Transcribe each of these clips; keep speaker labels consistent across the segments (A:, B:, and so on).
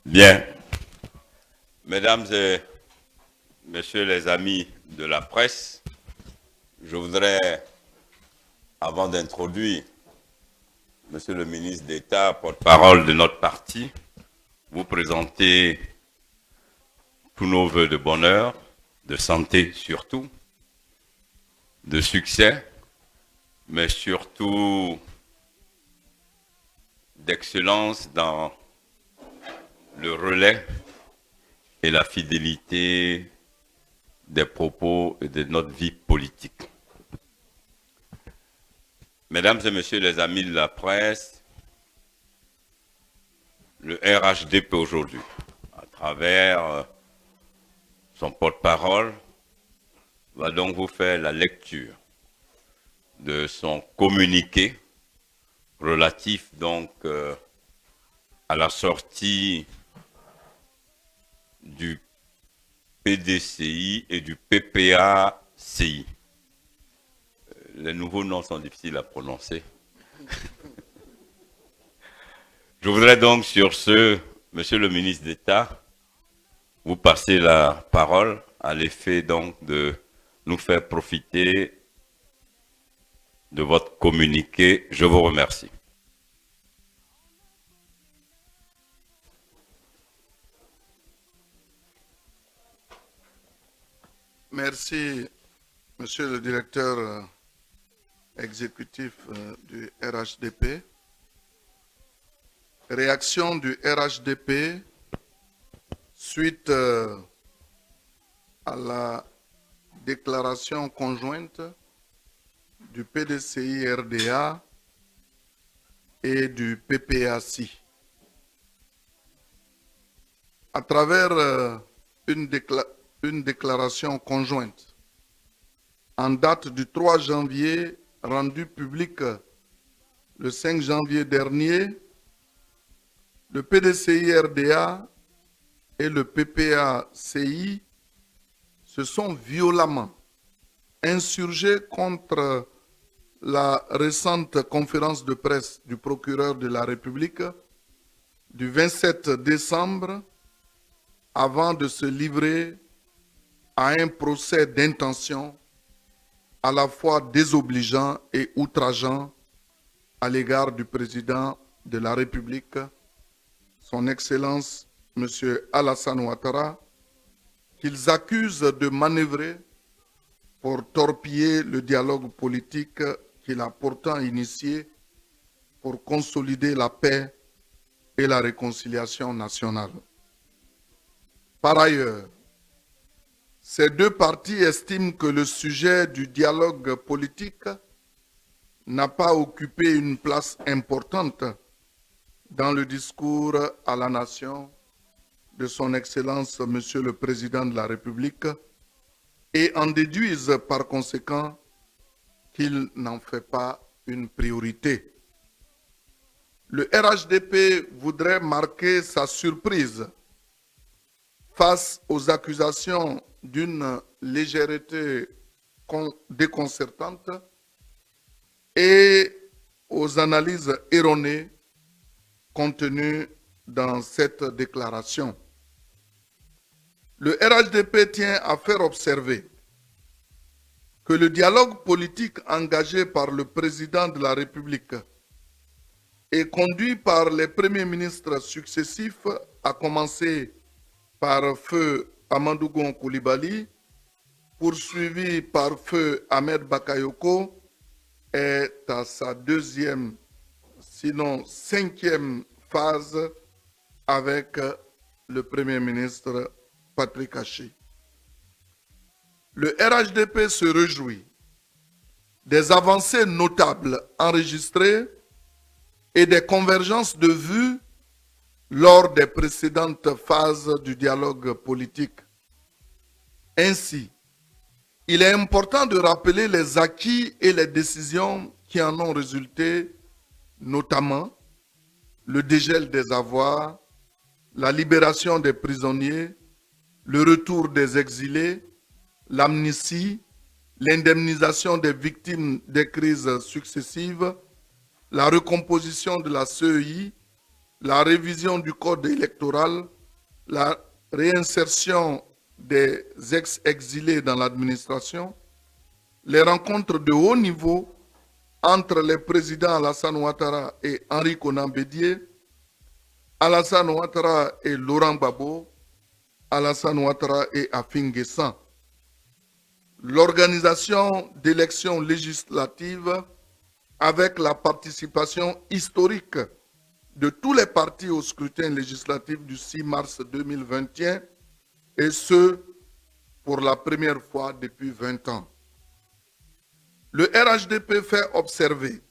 A: Bien. Mesdames et messieurs les amis de la presse, je voudrais, avant d'introduire monsieur le ministre d'État, porte-parole de notre parti, vous présenter tous nos vœux de bonheur, de santé surtout, de succès, mais surtout d'excellence dans le relais et la fidélité des propos et de notre vie politique. Mesdames et messieurs les amis de la presse, le RHDP aujourd'hui, à travers son porte-parole, va donc vous faire la lecture de son communiqué relatif donc à la sortie du PDCI et du PPACI. Les nouveaux noms sont difficiles à prononcer. Je voudrais donc sur ce, monsieur le ministre d'État, vous passer la parole à l'effet donc de nous faire profiter de votre communiqué. Je vous remercie.
B: Merci, monsieur le directeur exécutif du RHDP. Réaction du RHDP suite à la déclaration conjointe du PDCI-RDA et du PPACI. À travers une déclaration conjointe en date du 3 janvier, rendue publique le 5 janvier dernier, le PDCI-RDA et le PPACI se sont violemment insurgés contre la récente conférence de presse du procureur de la République du 27 décembre avant de se livrer à un procès d'intention à la fois désobligeant et outrageant à l'égard du président de la République, son Excellence M. Alassane Ouattara, qu'ils accusent de manœuvrer pour torpiller le dialogue politique qu'il a pourtant initié pour consolider la paix et la réconciliation nationale. Par ailleurs, ces deux partis estiment que le sujet du dialogue politique n'a pas occupé une place importante dans le discours à la nation de son Excellence Monsieur le Président de la République et en déduisent par conséquent qu'il n'en fait pas une priorité. Le RHDP voudrait marquer sa surprise face aux accusations d'une légèreté déconcertante et aux analyses erronées contenues dans cette déclaration. Le RHDP tient à faire observer que le dialogue politique engagé par le président de la République et conduit par les premiers ministres successifs, à commencer par feu Amadou Gon Coulibaly, poursuivi par feu Ahmed Bakayoko, est à sa deuxième, sinon cinquième phase avec le Premier ministre Patrick Haché. Le RHDP se réjouit des avancées notables enregistrées et des convergences de vues lors des précédentes phases du dialogue politique. Ainsi, il est important de rappeler les acquis et les décisions qui en ont résulté, notamment le dégel des avoirs, la libération des prisonniers, le retour des exilés, l'amnistie, l'indemnisation des victimes des crises successives, la recomposition de la CEI, la révision du code électoral, la réinsertion des ex-exilés dans l'administration, les rencontres de haut niveau entre les présidents Alassane Ouattara et Henri Konan Bédié, Alassane Ouattara et Laurent Gbagbo, Alassane Ouattara et Afin Guessan, l'organisation d'élections législatives avec la participation historique de tous les partis au scrutin législatif du 6 mars 2021, et ce, pour la première fois depuis 20 ans. Le RHDP fait observer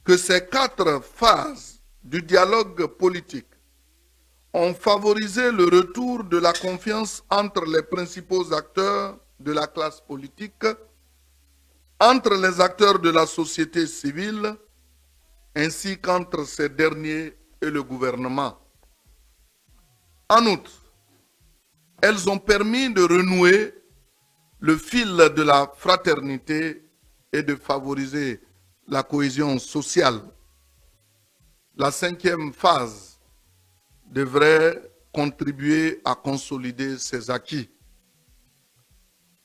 B: que ces 4 phases du dialogue politique ont favorisé le retour de la confiance entre les principaux acteurs de la classe politique, entre les acteurs de la société civile, ainsi qu'entre ces derniers et le gouvernement. En outre, elles ont permis de renouer le fil de la fraternité et de favoriser la cohésion sociale. La 5e phase devrait contribuer à consolider ces acquis.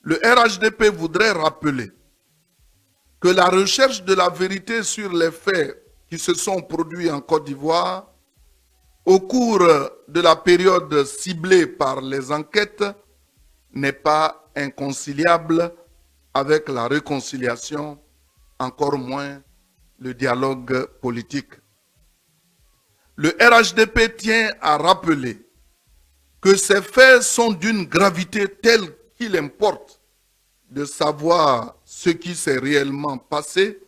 B: Le RHDP voudrait rappeler que la recherche de la vérité sur les faits qui se sont produits en Côte d'Ivoire au cours de la période ciblée par les enquêtes n'est pas inconciliable avec la réconciliation, encore moins le dialogue politique. Le RHDP tient à rappeler que ces faits sont d'une gravité telle qu'il importe de savoir ce qui s'est réellement passé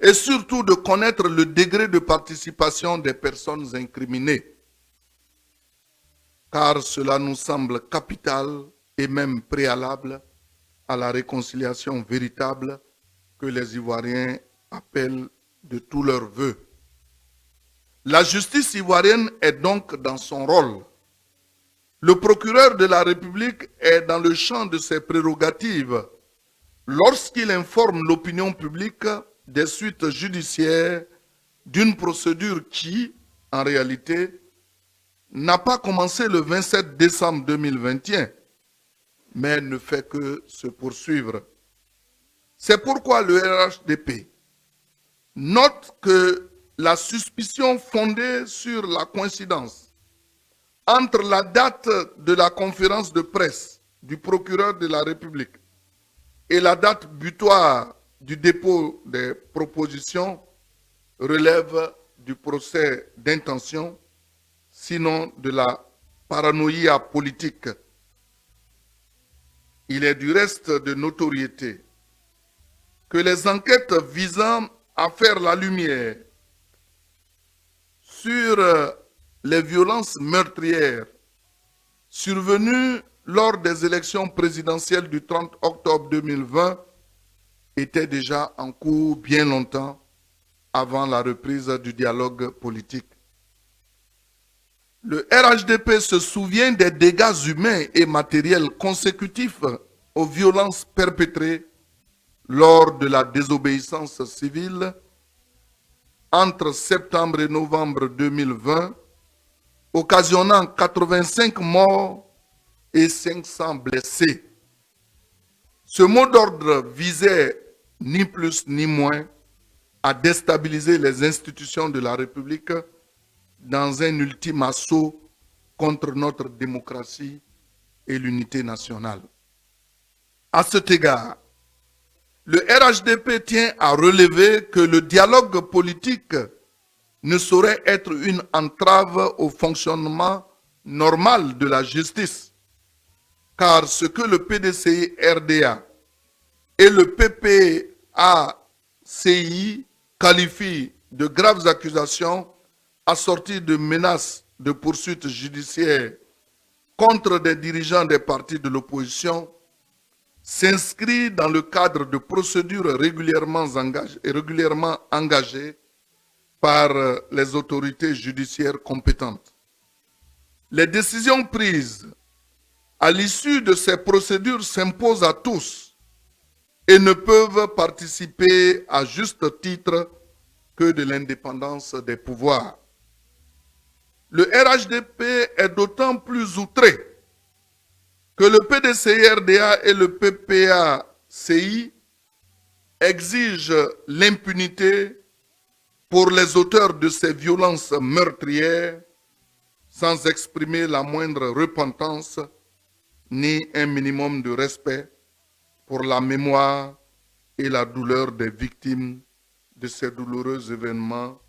B: et surtout de connaître le degré de participation des personnes incriminées, car cela nous semble capital et même préalable à la réconciliation véritable que les Ivoiriens appellent de tous leurs vœux. La justice ivoirienne est donc dans son rôle. Le procureur de la République est dans le champ de ses prérogatives lorsqu'il informe l'opinion publique des suites judiciaires d'une procédure qui, en réalité, n'a pas commencé le 27 décembre 2021, mais ne fait que se poursuivre. C'est pourquoi le RHDP note que la suspicion fondée sur la coïncidence entre la date de la conférence de presse du procureur de la République et la date butoir du dépôt des propositions relève du procès d'intention, sinon de la paranoïa politique. Il est du reste de notoriété que les enquêtes visant à faire la lumière sur les violences meurtrières survenues lors des élections présidentielles du 30 octobre 2020 étaient déjà en cours bien longtemps avant la reprise du dialogue politique. Le RHDP se souvient des dégâts humains et matériels consécutifs aux violences perpétrées lors de la désobéissance civile entre septembre et novembre 2020, occasionnant 85 morts et 500 blessés. Ce mot d'ordre visait ni plus ni moins à déstabiliser les institutions de la République dans un ultime assaut contre notre démocratie et l'unité nationale. À cet égard, le RHDP tient à relever que le dialogue politique ne saurait être une entrave au fonctionnement normal de la justice, car ce que le PDCI-RDA et le PPACI qualifient de graves accusations assorties de menaces de poursuites judiciaires contre des dirigeants des partis de l'opposition s'inscrit dans le cadre de procédures régulièrement engagées par les autorités judiciaires compétentes. Les décisions prises à l'issue de ces procédures s'imposent à tous et ne peuvent participer à juste titre que de l'indépendance des pouvoirs. Le RHDP est d'autant plus outré que le PDCI-RDA et le PPA-CI exigent l'impunité pour les auteurs de ces violences meurtrières sans exprimer la moindre repentance ni un minimum de respect pour la mémoire et la douleur des victimes de ces douloureux événements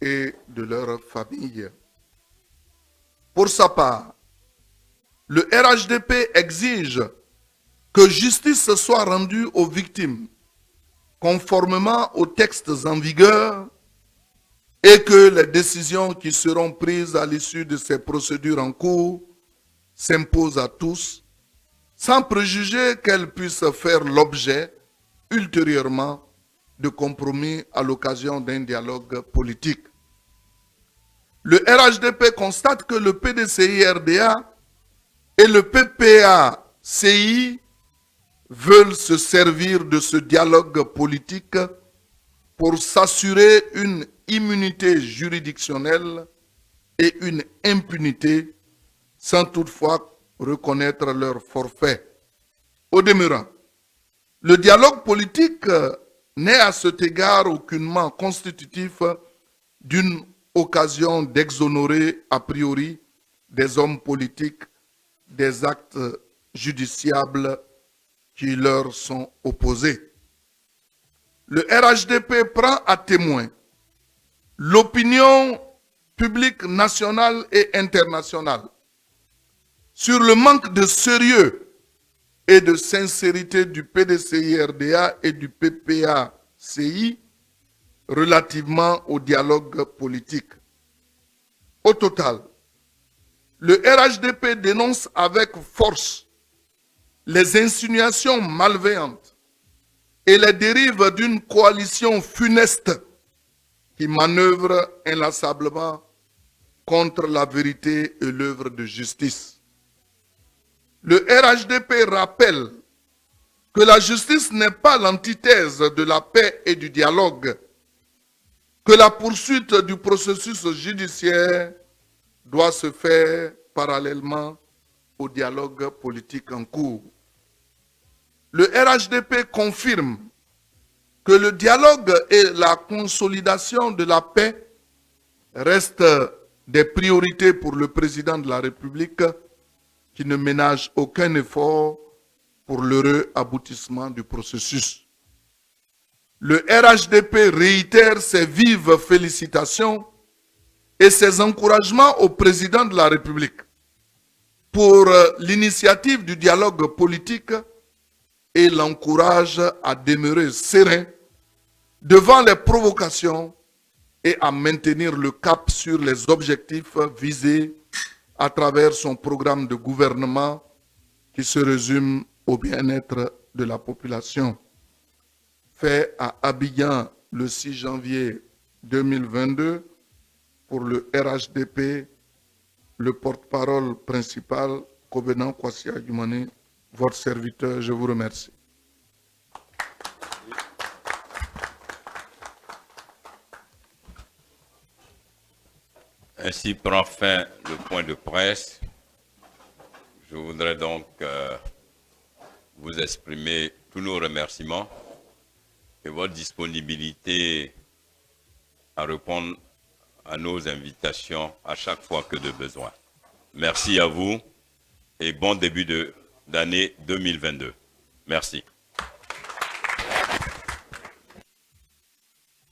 B: et de leurs familles. Pour sa part, le RHDP exige que justice soit rendue aux victimes conformément aux textes en vigueur et que les décisions qui seront prises à l'issue de ces procédures en cours s'imposent à tous, sans préjuger qu'elles puissent faire l'objet ultérieurement de compromis à l'occasion d'un dialogue politique. Le RHDP constate que le PDCI-RDA et le PPA-CI veulent se servir de ce dialogue politique pour s'assurer une immunité juridictionnelle et une impunité sans toutefois reconnaître leur forfait. Au demeurant, le dialogue politique n'est à cet égard aucunement constitutif d'une occasion d'exonérer a priori des hommes politiques des actes judiciables qui leur sont opposés. Le RHDP prend à témoin l'opinion publique nationale et internationale sur le manque de sérieux et de sincérité du PDCI-RDA et du PPA-CI relativement au dialogue politique. Au total, le RHDP dénonce avec force les insinuations malveillantes et les dérives d'une coalition funeste qui manœuvre inlassablement contre la vérité et l'œuvre de justice. Le RHDP rappelle que la justice n'est pas l'antithèse de la paix et du dialogue, que la poursuite du processus judiciaire doit se faire parallèlement au dialogue politique en cours. Le RHDP confirme que le dialogue et la consolidation de la paix restent des priorités pour le président de la République qui ne ménage aucun effort pour l'heureux aboutissement du processus. Le RHDP réitère ses vives félicitations et ses encouragements au président de la République pour l'initiative du dialogue politique et l'encourage à demeurer serein devant les provocations et à maintenir le cap sur les objectifs visés à travers son programme de gouvernement qui se résume au bien-être de la population. Fait à Abidjan le 6 janvier 2022 pour le RHDP, le porte-parole principal, Kobenan Kwasi Adjumani, votre serviteur, je vous remercie.
A: Ainsi prend fin le point de presse. Je voudrais donc vous exprimer tous nos remerciements et votre disponibilité à répondre à nos invitations à chaque fois que de besoin. Merci à vous et bon début d'année 2022. Merci.